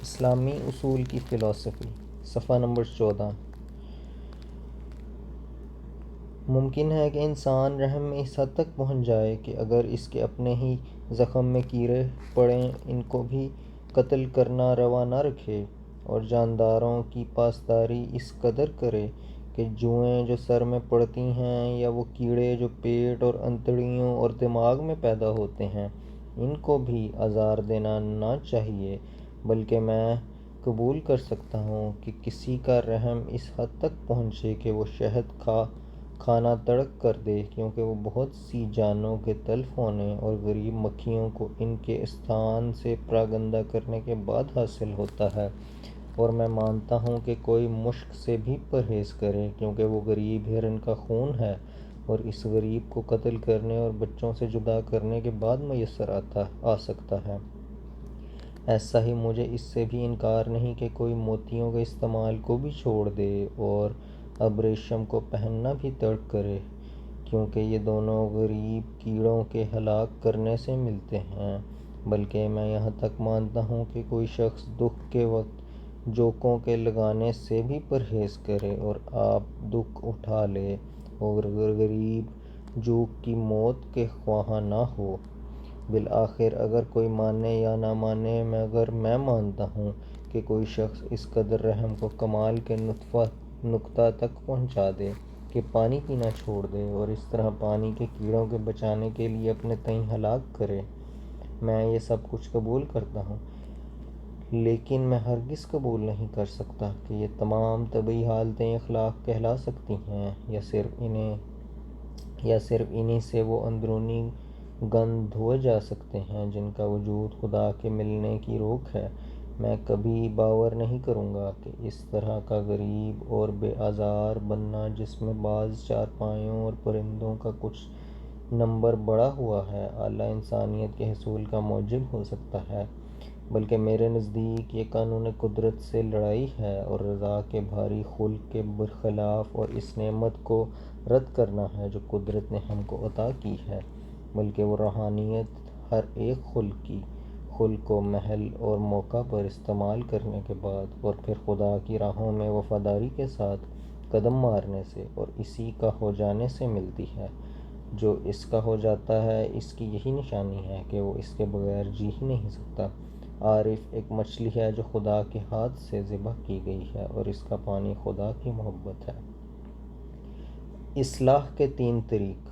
اسلامی اصول کی فلسفی، صفحہ نمبر 14۔ ممکن ہے کہ انسان رحم میں اس حد تک پہنچ جائے کہ اگر اس کے اپنے ہی زخم میں کیڑے پڑیں ان کو بھی قتل کرنا روا نہ رکھے، اور جانداروں کی پاسداری اس قدر کرے کہ جوئیں جو سر میں پڑتی ہیں یا وہ کیڑے جو پیٹ اور انتڑیوں اور دماغ میں پیدا ہوتے ہیں ان کو بھی آزار دینا نہ چاہیے، بلکہ میں قبول کر سکتا ہوں کہ کسی کا رحم اس حد تک پہنچے کہ وہ شہد کھانا ترک کر دے، کیونکہ وہ بہت سی جانوں کے تلف ہونے اور غریب مکھیوں کو ان کے استحصال سے پراگندہ کرنے کے بعد حاصل ہوتا ہے، اور میں مانتا ہوں کہ کوئی مشک سے بھی پرہیز کرے کیونکہ وہ غریب ہرن کا خون ہے اور اس غریب کو قتل کرنے اور بچوں سے جدا کرنے کے بعد میسر آ سکتا ہے۔ ایسا ہی مجھے اس سے بھی انکار نہیں کہ کوئی موتیوں کے استعمال کو بھی چھوڑ دے اور اب ریشم کو پہننا بھی ترک کرے، کیونکہ یہ دونوں غریب کیڑوں کے ہلاک کرنے سے ملتے ہیں، بلکہ میں یہاں تک مانتا ہوں کہ کوئی شخص دکھ کے وقت جوکوں کے لگانے سے بھی پرہیز کرے اور آپ دکھ اٹھا لے اور غریب جوک کی موت کے خواہاں نہ ہو۔ بالآخر اگر کوئی مانے یا نہ مانے، مگر میں مانتا ہوں کہ کوئی شخص اس قدر رحم کو کمال کے نقطہ تک پہنچا دے کہ پانی پینا چھوڑ دے اور اس طرح پانی کے کیڑوں کے بچانے کے لیے اپنے تئیں ہلاک کرے، میں یہ سب کچھ قبول کرتا ہوں، لیکن میں ہرگز قبول نہیں کر سکتا کہ یہ تمام طبعی حالتیں اخلاق کہلا سکتی ہیں یا صرف انہی سے وہ اندرونی گند دھوئے جا سکتے ہیں جن کا وجود خدا کے ملنے کی روک ہے۔ میں کبھی باور نہیں کروں گا کہ اس طرح کا غریب اور بے آزار بننا جس میں بعض چارپائیوں اور پرندوں کا کچھ نمبر بڑھا ہوا ہے، اعلیٰ انسانیت کے حصول کا موجب ہو سکتا ہے، بلکہ میرے نزدیک یہ قانون قدرت سے لڑائی ہے اور رضا کے بھاری خلق کے برخلاف اور اس نعمت کو رد کرنا ہے جو قدرت نے ہم کو عطا کی ہے، بلکہ وہ روحانیت ہر ایک خلق کو محل اور موقع پر استعمال کرنے کے بعد اور پھر خدا کی راہوں میں وفاداری کے ساتھ قدم مارنے سے اور اسی کا ہو جانے سے ملتی ہے۔ جو اس کا ہو جاتا ہے اس کی یہی نشانی ہے کہ وہ اس کے بغیر جی ہی نہیں سکتا۔ عارف ایک مچھلی ہے جو خدا کے ہاتھ سے ذبح کی گئی ہے اور اس کا پانی خدا کی محبت ہے۔ اصلاح کے 3 طریق۔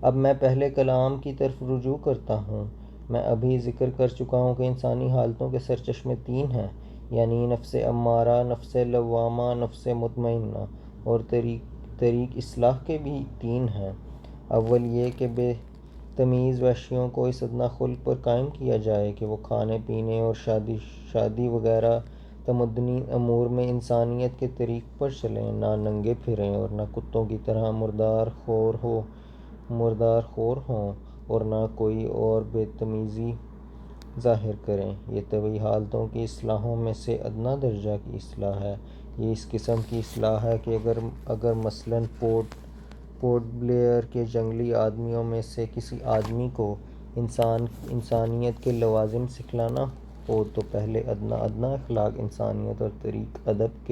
اب میں پہلے کلام کی طرف رجوع کرتا ہوں۔ میں ابھی ذکر کر چکا ہوں کہ انسانی حالتوں کے سرچشمے 3 ہیں، یعنی نفس امارہ، نفس لوامہ، نفس مطمئنہ، اور طریق اصلاح کے بھی 3 ہیں۔ اول یہ کہ بے تمیز وحشیوں کو اس ادنیٰ خلق پر قائم کیا جائے کہ وہ کھانے پینے اور شادی وغیرہ تمدنی امور میں انسانیت کے طریق پر چلیں، نہ ننگے پھریں اور نہ کتوں کی طرح مردار خور ہوں اور نہ کوئی اور بے تمیزی ظاہر کریں۔ یہ طبعی حالتوں کی اصلاحوں میں سے ادنیٰ درجہ کی اصلاح ہے۔ یہ اس قسم کی اصلاح ہے کہ اگر مثلاً پورٹ بلیئر کے جنگلی آدمیوں میں سے کسی آدمی کو انسانیت کے لوازم سکھلانا ہو تو پہلے ادنیٰ اخلاق انسانیت اور طریق ادب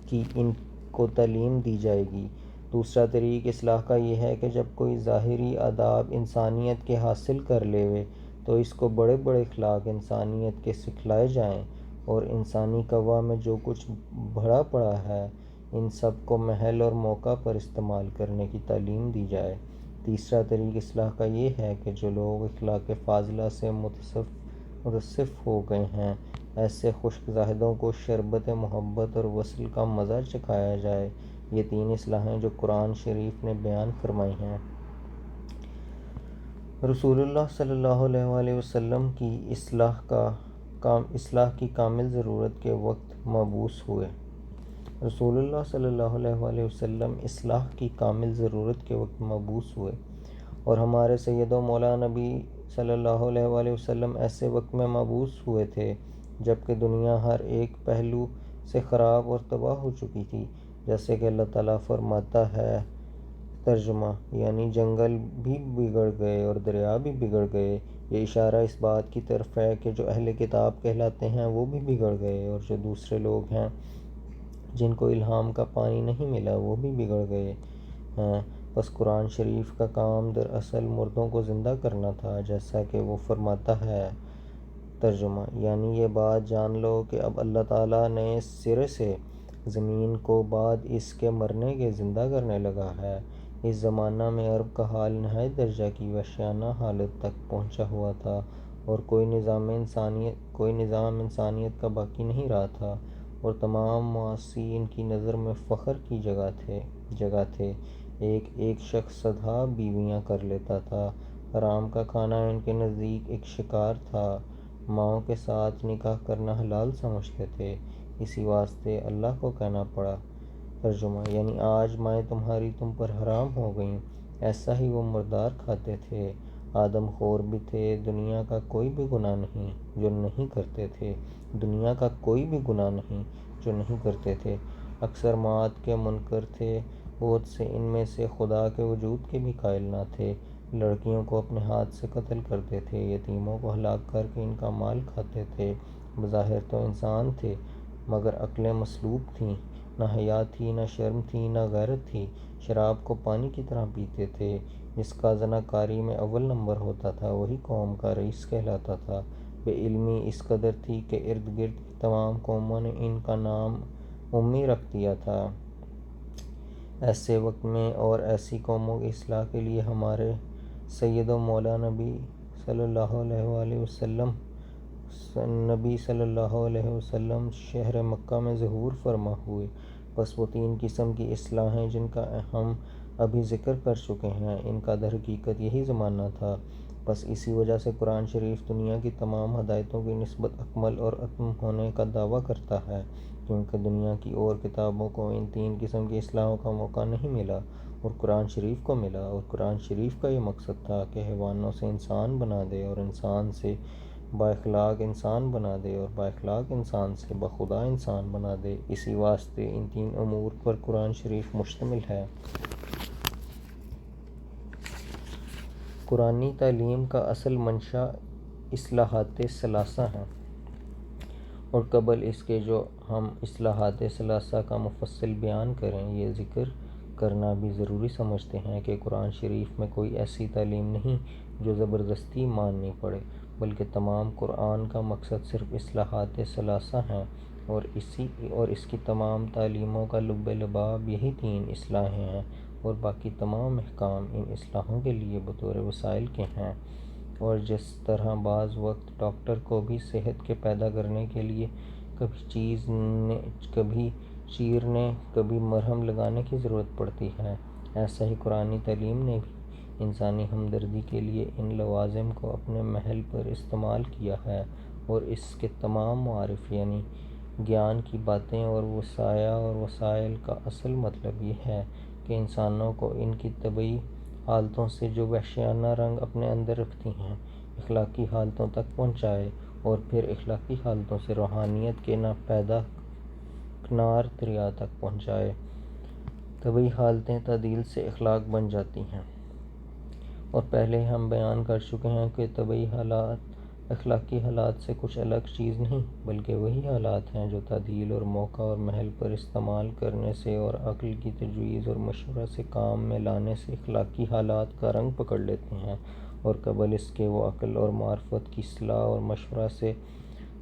کی ان کو تعلیم دی جائے گی۔ دوسرا طریق اصلاح کا یہ ہے کہ جب کوئی ظاہری آداب انسانیت کے حاصل کر لیوے تو اس کو بڑے بڑے اخلاق انسانیت کے سکھلائے جائیں اور انسانی قوا میں جو کچھ بھرا پڑا ہے ان سب کو محل اور موقع پر استعمال کرنے کی تعلیم دی جائے۔ تیسرا طریق اصلاح کا یہ ہے کہ جو لوگ اخلاق فاضلہ سے متصف ہو گئے ہیں ایسے خشک زاہدوں کو شربت محبت اور وصل کا مزہ چکھایا جائے۔ یہ 3 اصلاحیں جو قرآن شریف نے بیان فرمائی ہیں، رسول اللہ صلی اللہ علیہ وآلہ وسلم کی اصلاح کی کامل ضرورت کے وقت مبعوث ہوئے۔ رسول اللہ صلی اللہ علیہ وآلہ وسلم اصلاح کی کامل ضرورت کے وقت مبعوث ہوئے اور ہمارے سید و مولا نبی صلی اللہ علیہ وآلہ وسلم ایسے وقت میں مبعوث ہوئے تھے جبکہ دنیا ہر ایک پہلو سے خراب اور تباہ ہو چکی تھی، جیسے کہ اللہ تعالیٰ فرماتا ہے، ترجمہ، یعنی جنگل بھی بگڑ گئے اور دریا بھی بگڑ گئے، یہ اشارہ اس بات کی طرف ہے کہ جو اہل کتاب کہلاتے ہیں وہ بھی بگڑ گئے، اور جو دوسرے لوگ ہیں جن کو الہام کا پانی نہیں ملا وہ بھی بگڑ گئے ہیں۔ بس قرآن شریف کا کام دراصل مردوں کو زندہ کرنا تھا، جیسا کہ وہ فرماتا ہے۔ ترجمہ: یعنی یہ بات جان لو کہ اب اللہ تعالیٰ نئے سرے سے زمین کو بعد اس کے مرنے کے زندہ کرنے لگا ہے۔ اس زمانہ میں عرب کا حال نہایت درجہ کی وحشیانہ حالت تک پہنچا ہوا تھا، اور کوئی نظام انسانیت کا باقی نہیں رہا تھا، اور تمام معاصی ان کی نظر میں فخر کی جگہ تھے۔ ایک ایک شخص صدہا بیویاں کر لیتا تھا۔ حرام کا کھانا ان کے نزدیک ایک شکار تھا۔ ماؤں کے ساتھ نکاح کرنا حلال سمجھتے تھے، اسی واسطے اللہ کو کہنا پڑا۔ ترجمہ: یعنی آج مائیں تمہاری تم پر حرام ہو گئیں۔ ایسا ہی وہ مردار کھاتے تھے۔ آدم خور بھی تھے، دنیا کا کوئی بھی گناہ نہیں جو نہیں کرتے تھے۔ اکثر مواد کے منکر تھے، بہت سے ان میں سے خدا کے وجود کے بھی قائل نہ تھے۔ لڑکیوں کو اپنے ہاتھ سے قتل کرتے تھے، یتیموں کو ہلاک کر کے ان کا مال کھاتے تھے۔ بظاہر تو انسان تھے، مگر عقلیں مسلوب تھیں، نہ حیا تھی، نہ شرم تھی، نہ غیرت تھی۔ شراب کو پانی کی طرح پیتے تھے۔ جس کا زناکاری میں اول نمبر ہوتا تھا وہی قوم کا رئیس کہلاتا تھا۔ بے علمی اس قدر تھی کہ ارد گرد کی تمام قوموں نے ان کا نام امی رکھ دیا تھا۔ ایسے وقت میں اور ایسی قوموں کی اصلاح کے لیے ہمارے سید و مولا نبی صلی اللہ علیہ وسلم شہر مکہ میں ظہور فرما ہوئے۔ بس وہ 3 قسم کی اصلاحیں جن کا ہم ابھی ذکر کر چکے ہیں، ان کا در حقیقت یہی زمانہ تھا۔ بس اسی وجہ سے قرآن شریف دنیا کی تمام ہدایتوں کی نسبت اکمل اور اتم ہونے کا دعویٰ کرتا ہے، کیونکہ دنیا کی اور کتابوں کو ان 3 قسم کی اصلاحوں کا موقع نہیں ملا، اور قرآن شریف کو ملا۔ اور قرآن شریف کا یہ مقصد تھا کہ حیوانوں سے انسان بنا دے، اور انسان سے بااخلاق انسان بنا دے، اور بااخلاق انسان سے بخدا انسان بنا دے۔ اسی واسطے ان 3 امور پر قرآن شریف مشتمل ہے۔ قرآنی تعلیم کا اصل منشا اصلاحات ثلاثہ ہیں، اور قبل اس کے جو ہم اصلاحات ثلاثہ کا مفصل بیان کریں، یہ ذکر کرنا بھی ضروری سمجھتے ہیں کہ قرآن شریف میں کوئی ایسی تعلیم نہیں جو زبردستی ماننی پڑے، بلکہ تمام قرآن کا مقصد صرف اصلاحات ثلاثہ ہیں، اور اس کی تمام تعلیموں کا لب لباب یہی 3 اصلاحیں ہیں، اور باقی تمام احکام ان اصلاحوں کے لیے بطور وسائل کے ہیں۔ اور جس طرح بعض وقت ڈاکٹر کو بھی صحت کے پیدا کرنے کے لیے کبھی چیرنے کبھی مرہم لگانے کی ضرورت پڑتی ہے، ایسا ہی قرآنی تعلیم نے بھی انسانی ہمدردی کے لیے ان لوازم کو اپنے محل پر استعمال کیا ہے، اور اس کے تمام معارف یعنی گیان کی باتیں اور وصایا اور وسائل کا اصل مطلب یہ ہے کہ انسانوں کو ان کی طبعی حالتوں سے جو وحشیانہ رنگ اپنے اندر رکھتی ہیں، اخلاقی حالتوں تک پہنچائے، اور پھر اخلاقی حالتوں سے روحانیت کے ناپیدا کنار دریا تک پہنچائے۔ طبعی حالتیں تعدیل سے اخلاق بن جاتی ہیں، اور پہلے ہم بیان کر چکے ہیں کہ طبعی حالات اخلاقی حالات سے کچھ الگ چیز نہیں، بلکہ وہی حالات ہیں جو تعدیل اور موقع اور محل پر استعمال کرنے سے اور عقل کی تجویز اور مشورہ سے کام میں لانے سے اخلاقی حالات کا رنگ پکڑ لیتے ہیں، اور قبل اس کے وہ عقل اور معرفت کی اصلاح اور مشورہ سے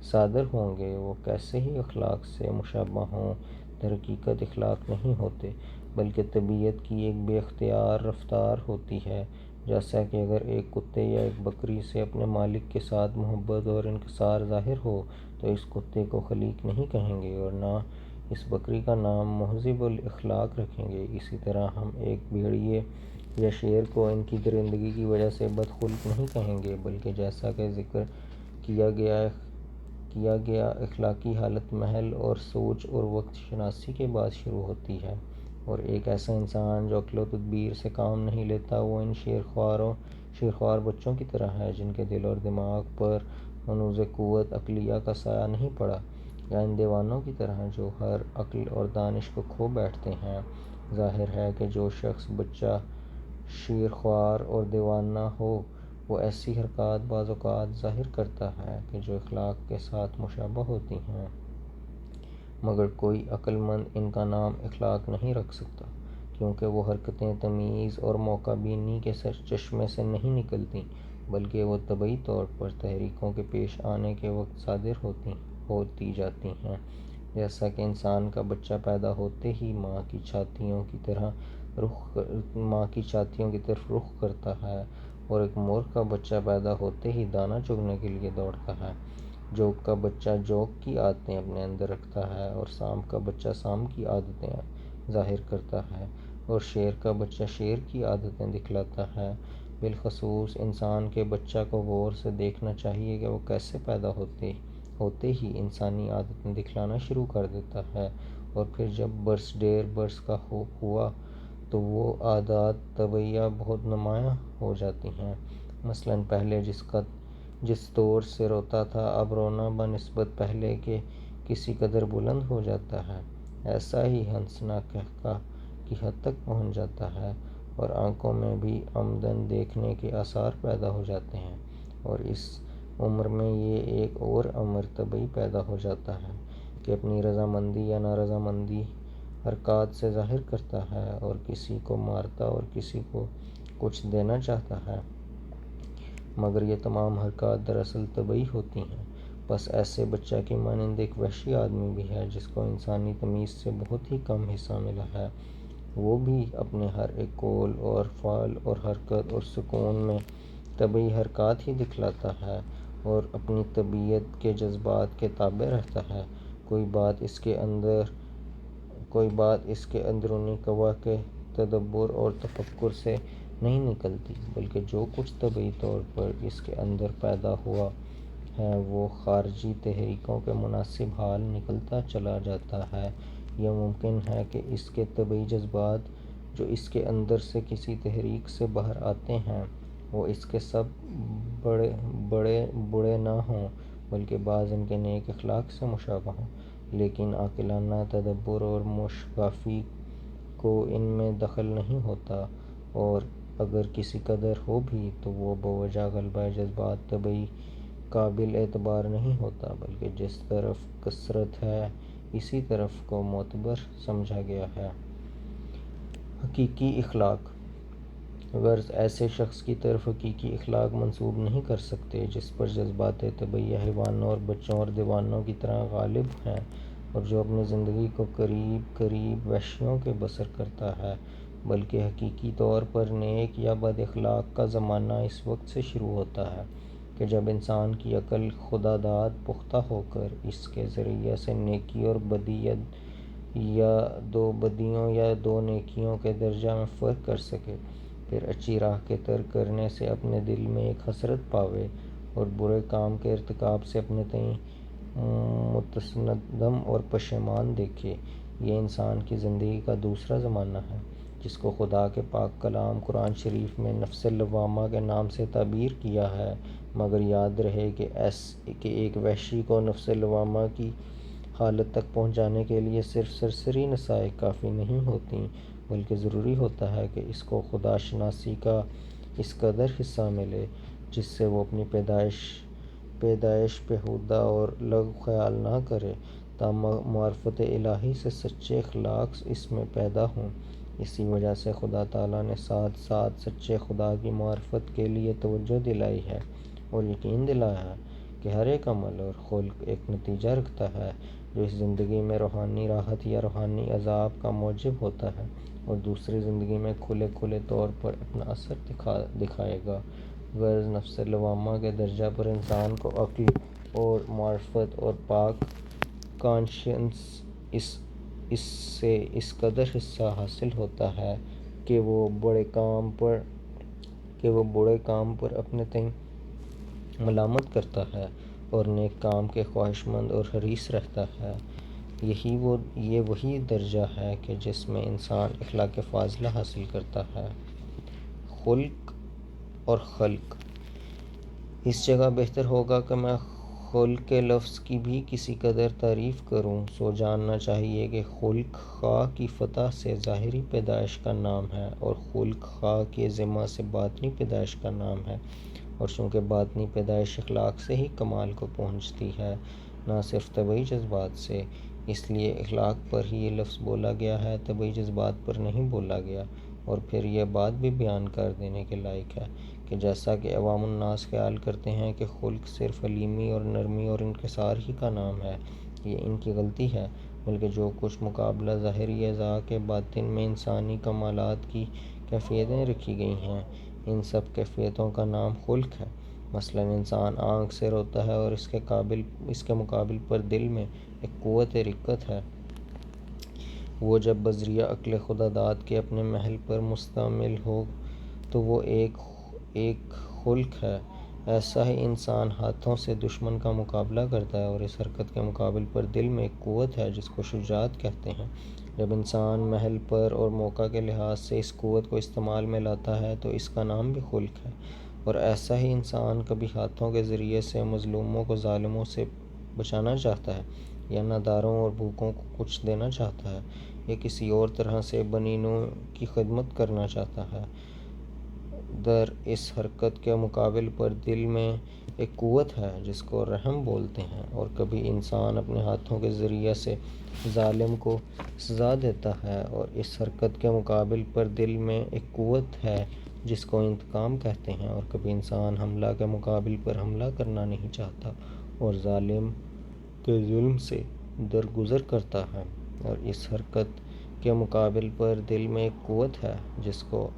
صادر ہوں گے، وہ کیسے ہی اخلاق سے مشابہ ہوں، در حقیقت اخلاق نہیں ہوتے، بلکہ طبیعت کی ایک بے اختیار رفتار ہوتی ہے۔ جیسا کہ اگر ایک کتے یا ایک بکری سے اپنے مالک کے ساتھ محبت اور انکسار ظاہر ہو تو اس کتے کو خلیق نہیں کہیں گے، اور نہ اس بکری کا نام مہذب الاخلاق رکھیں گے۔ اسی طرح ہم ایک بھیڑیے یا شیر کو ان کی درندگی کی وجہ سے بدخلق نہیں کہیں گے، بلکہ جیسا کہ ذکر کیا گیا اخلاقی حالت محل اور سوچ اور وقت شناسی کے بعد شروع ہوتی ہے، اور ایک ایسا انسان جو عقل و تدبیر سے کام نہیں لیتا وہ ان شیرخوار بچوں کی طرح ہے جن کے دل اور دماغ پر ہنوز قوت عقلیہ کا سایہ نہیں پڑا، یا ان دیوانوں کی طرح جو ہر عقل اور دانش کو کھو بیٹھتے ہیں۔ ظاہر ہے کہ جو شخص بچہ شیرخوار اور دیوانہ ہو وہ ایسی حرکات بعض اوقات ظاہر کرتا ہے کہ جو اخلاق کے ساتھ مشابہ ہوتی ہیں، مگر کوئی عقل مند ان کا نام اخلاق نہیں رکھ سکتا، کیونکہ وہ حرکتیں تمیز اور موقع بینی کے چشمے سے نہیں نکلتی، بلکہ وہ طبعی طور پر تحریکوں کے پیش آنے کے وقت صادر ہوتی جاتی ہیں۔ جیسا کہ انسان کا بچہ پیدا ہوتے ہی ماں کی چھاتیوں کی طرف رخ کرتا ہے، اور ایک مورخ کا بچہ پیدا ہوتے ہی دانہ چگنے کے لیے دوڑتا ہے، جوک کا بچہ جوک کی عادتیں اپنے اندر رکھتا ہے، اور سانپ کا بچہ سانپ کی عادتیں ظاہر کرتا ہے، اور شیر کا بچہ شیر کی عادتیں دکھلاتا ہے۔ بالخصوص انسان کے بچہ کو غور سے دیکھنا چاہیے کہ وہ کیسے پیدا ہوتے ہی انسانی عادتیں دکھلانا شروع کر دیتا ہے، اور پھر جب برس ڈیڑھ برس کا ہوا تو وہ عادات طبیعیہ بہت نمایاں ہو جاتی ہیں۔ مثلاً پہلے جس طور سے روتا تھا، اب رونا بنسبت پہلے کے کسی قدر بلند ہو جاتا ہے، ایسا ہی ہنسنا قہقہ کی حد تک پہنچ جاتا ہے، اور آنکھوں میں بھی عمدن دیکھنے کے آثار پیدا ہو جاتے ہیں، اور اس عمر میں یہ ایک اور امر طبعی پیدا ہو جاتا ہے کہ اپنی رضامندی یا نارضامندی حرکات سے ظاہر کرتا ہے، اور کسی کو مارتا اور کسی کو کچھ دینا چاہتا ہے، مگر یہ تمام حرکات دراصل طبعی ہوتی ہیں۔ بس ایسے بچہ کی مانند ایک وحشی آدمی بھی ہے جس کو انسانی تمیز سے بہت ہی کم حصہ ملا ہے، وہ بھی اپنے ہر ایک قول اور فعل اور حرکت اور سکون میں طبعی حرکات ہی دکھلاتا ہے، اور اپنی طبیعت کے جذبات کے تابع رہتا ہے۔ کوئی بات اس کے اندرونی قوا کے تدبر اور تفکر سے نہیں نکلتی، بلکہ جو کچھ طبعی طور پر اس کے اندر پیدا ہوا ہے وہ خارجی تحریکوں کے مناسب حال نکلتا چلا جاتا ہے۔ یہ ممکن ہے کہ اس کے طبعی جذبات جو اس کے اندر سے کسی تحریک سے باہر آتے ہیں، وہ اس کے سب برے نہ ہوں، بلکہ بعض ان کے نیک اخلاق سے مشابہ ہوں، لیکن عاقلانہ تدبر اور مشگافی کو ان میں دخل نہیں ہوتا، اور اگر کسی قدر ہو بھی تو وہ بوجہ غلبہ جذبات طبعی قابل اعتبار نہیں ہوتا، بلکہ جس طرف کثرت ہے اسی طرف کو معتبر سمجھا گیا ہے۔ حقیقی اخلاق غرض ایسے شخص کی طرف حقیقی اخلاق منسوب نہیں کر سکتے جس پر جذبات طبعی حیوانوں اور بچوں اور دیوانوں کی طرح غالب ہیں، اور جو اپنی زندگی کو قریب وحشیوں کے بسر کرتا ہے، بلکہ حقیقی طور پر نیک یا بد اخلاق کا زمانہ اس وقت سے شروع ہوتا ہے کہ جب انسان کی عقل خداداد پختہ ہو کر اس کے ذریعے سے نیکی اور بدی یا دو بدیوں یا دو نیکیوں کے درجہ میں فرق کر سکے، پھر اچھی راہ کے ترک کرنے سے اپنے دل میں ایک حسرت پاوے، اور برے کام کے ارتکاب سے اپنے تئیں متندم اور پشیمان دیکھے۔ یہ انسان کی زندگی کا دوسرا زمانہ ہے، جس کو خدا کے پاک کلام قرآن شریف میں نفس لوامہ کے نام سے تعبیر کیا ہے، مگر یاد رہے کہ ایک وحشی کو نفس لوامہ کی حالت تک پہنچانے کے لیے صرف سرسری نصائح کافی نہیں ہوتیں، بلکہ ضروری ہوتا ہے کہ اس کو خدا شناسی کا اس قدر حصہ ملے جس سے وہ اپنی پیدائش بیہودہ اور لغو خیال نہ کرے، تا معرفت الہی سے سچے اخلاق اس میں پیدا ہوں۔ اسی وجہ سے خدا تعالیٰ نے ساتھ ساتھ سچے خدا کی معرفت کے لیے توجہ دلائی ہے، اور یقین دلایا ہے کہ ہر ایک عمل اور خلق ایک نتیجہ رکھتا ہے جو اس زندگی میں روحانی راحت یا روحانی عذاب کا موجب ہوتا ہے، اور دوسری زندگی میں کھلے طور پر اپنا اثر دکھائے گا۔ غرض نفس لوامہ کے درجہ پر انسان کو عقل اور معرفت اور پاک کانشنس سے اس قدر حصہ حاصل ہوتا ہے کہ وہ برے کام پر اپنے تئیں ملامت کرتا ہے، اور نیک کام کے خواہشمند اور حریص رہتا ہے۔ یہ وہی درجہ ہے کہ جس میں انسان اخلاق فاضلہ حاصل کرتا ہے۔ خلق اور خلق۔ اس جگہ بہتر ہوگا کہ میں خلق کے لفظ کی بھی کسی قدر تعریف کروں۔ سو جاننا چاہیے کہ خلق خواہ کی فتح سے ظاہری پیدائش کا نام ہے، اور خلق خواہ کے ضمہ سے باطنی پیدائش کا نام ہے، اور چونکہ باطنی پیدائش اخلاق سے ہی کمال کو پہنچتی ہے، نہ صرف طبعی جذبات سے، اس لیے اخلاق پر ہی یہ لفظ بولا گیا ہے، طبعی جذبات پر نہیں بولا گیا۔ اور پھر یہ بات بھی بیان کر دینے کے لائق ہے کہ جیسا کہ عوام الناس خیال کرتے ہیں کہ خلق صرف حلیمی اور نرمی اور انکسار ہی کا نام ہے، یہ ان کی غلطی ہے، بلکہ جو کچھ مقابلہ ظاہری اعضاء کے باطن میں انسانی کمالات کی کیفیتیں رکھی گئی ہیں، ان سب کیفیتوں کا نام خلق ہے۔ مثلاً انسان آنکھ سے روتا ہے اور اس کے مقابل پر دل میں ایک قوت رقت ہے۔ وہ جب بذریعہ عقل خداداد کے اپنے محل پر مشتمل ہو تو وہ ایک خلق ہے۔ ایسا ہی انسان ہاتھوں سے دشمن کا مقابلہ کرتا ہے اور اس حرکت کے مقابل پر دل میں ایک قوت ہے جس کو شجاعت کہتے ہیں۔ جب انسان محل پر اور موقع کے لحاظ سے اس قوت کو استعمال میں لاتا ہے تو اس کا نام بھی خلق ہے۔ اور ایسا ہی انسان کبھی ہاتھوں کے ذریعے سے مظلوموں کو ظالموں سے بچانا چاہتا ہے، یا ناداروں اور بھوکوں کو کچھ دینا چاہتا ہے، یا کسی اور طرح سے بنی نوع کی خدمت کرنا چاہتا ہے۔ اس حرکت کے مقابل پر دل میں ایک قوت ہے جس کو رحم بولتے ہیں۔ اور کبھی انسان اپنے ہاتھوں کے ذریعے سے ظالم کو سزا دیتا ہے، اور اس حرکت کے مقابل پر دل میں ایک قوت ہے جس کو انتقام کہتے ہیں۔ اور کبھی انسان حملہ کے مقابل پر حملہ کرنا نہیں چاہتا اور ظالم کے ظلم سے درگزر کرتا ہے، اور اس حرکت کے مقابل پر دل میں ایک قوت ہے جس کو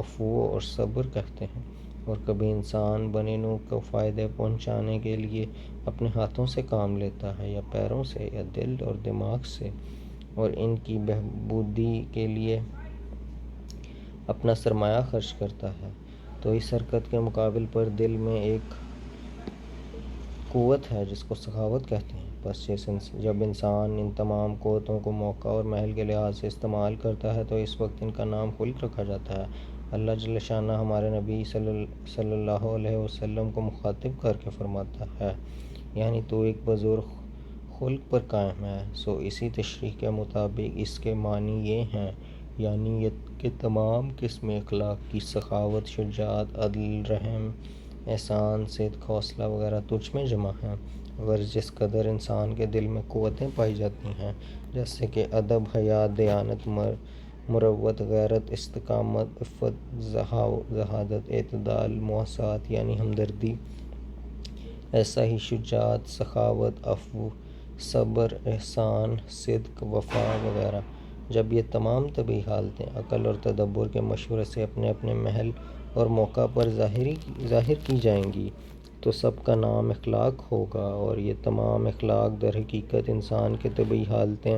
عفو اور صبر کہتے ہیں۔ اور کبھی انسان بنی نوع کو فائدے پہنچانے کے لیے اپنے ہاتھوں سے کام لیتا ہے، یا پیروں سے، یا دل اور دماغ سے، اور ان کی بہبودی کے لیے اپنا سرمایہ خرچ کرتا ہے، تو اس حرکت کے مقابل پر دل میں ایک قوت ہے جس کو سخاوت کہتے ہیں۔ بس جب انسان ان تمام قوتوں کو موقع اور محل کے لحاظ سے استعمال کرتا ہے تو اس وقت ان کا نام خلق رکھا جاتا ہے۔ اللہ جل شانہ ہمارے نبی صلی اللہ علیہ وسلم کو مخاطب کر کے فرماتا ہے، یعنی تو ایک بزرگ خلق پر قائم ہے۔ سو اسی تشریح کے مطابق اس کے معنی یہ ہیں، یعنی کہ تمام قسم اخلاق کی سخاوت، شجاعت، عدل، رحم، احسان، صدق، حوصلہ وغیرہ تجھ میں جمع ہیں۔ غرض جس قدر انسان کے دل میں قوتیں پائی جاتی ہیں، جیسے کہ ادب، حیا، دیانت، مروت، غیرت، استقامت، عفت، زہادت، اعتدال، مواساۃ یعنی ہمدردی، ایسا ہی شجاعت، سخاوت، عفو، صبر، احسان، صدق، وفا وغیرہ، جب یہ تمام طبعی حالتیں عقل اور تدبر کے مشورے سے اپنے اپنے محل اور موقع پر ظاہر کی جائیں گی تو سب کا نام اخلاق ہوگا۔ اور یہ تمام اخلاق در حقیقت انسان کے طبعی حالتیں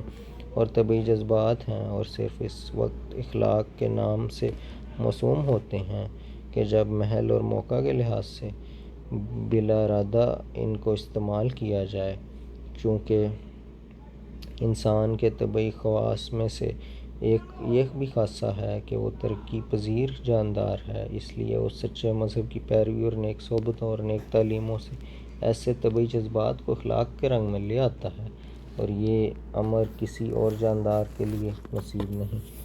اور طبعی جذبات ہیں، اور صرف اس وقت اخلاق کے نام سے موسوم ہوتے ہیں کہ جب محل اور موقع کے لحاظ سے بلا ارادہ ان کو استعمال کیا جائے۔ چونکہ انسان کے طبعی خواص میں سے ایک یہ بھی خاصہ ہے کہ وہ ترقی پذیر جاندار ہے، اس لیے وہ سچے مذہب کی پیروی اور نیک صحبتوں اور نیک تعلیموں سے ایسے طبعی جذبات کو اخلاق کے رنگ میں لے آتا ہے، اور یہ امر کسی اور جاندار کے لیے نصیب نہیں۔